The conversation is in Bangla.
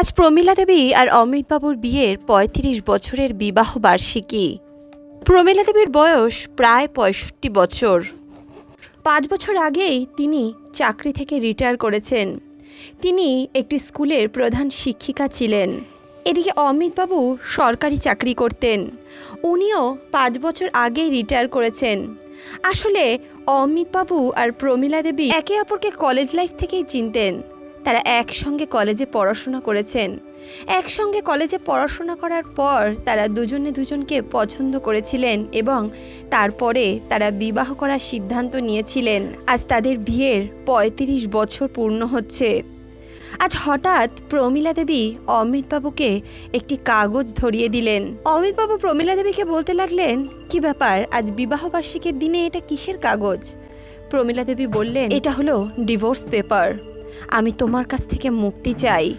আজ প্রমীলা দেবী আর অমিতবাবুর বিয়ের ৩৫ বছরের বিবাহ বার্ষিকী। প্রমীলা দেবীর বয়স প্রায় ৬৫ বছর। ৫ বছর আগেই তিনি চাকরি থেকে রিটায়ার করেছেন। তিনি একটি স্কুলের প্রধান শিক্ষিকা ছিলেন। এদিকে অমিতবাবু সরকারি চাকরি করতেন। উনিও ৫ বছর আগেই রিটায়ার করেছেন। আসলে অমিতবাবু আর প্রমীলা দেবী একে অপরকে কলেজ লাইফ থেকেই চিনতেন। তারা একসঙ্গে কলেজে পড়াশোনা করেছেন। একসঙ্গে কলেজে পড়াশোনা করার পর তারা দুজনে দুজনকে পছন্দ করেছিলেন এবং তারপরে তারা বিবাহ করার সিদ্ধান্ত নিয়েছিলেন। আজ তাদের বিয়ের ৩৫ বছর পূর্ণ হচ্ছে। আজ হঠাৎ প্রমীলা দেবী অমিতবাবুকে একটি কাগজ ধরিয়ে দিলেন। অমিতবাবু প্রমীলা দেবীকে বলতে লাগলেন, কি ব্যাপার, আজ বিবাহবার্ষিকীর দিনে এটা কিসের কাগজ? প্রমীলা দেবী বললেন, এটা হলো ডিভোর্স পেপার। আমি তোমার কাছ থেকে মুক্তি চাই।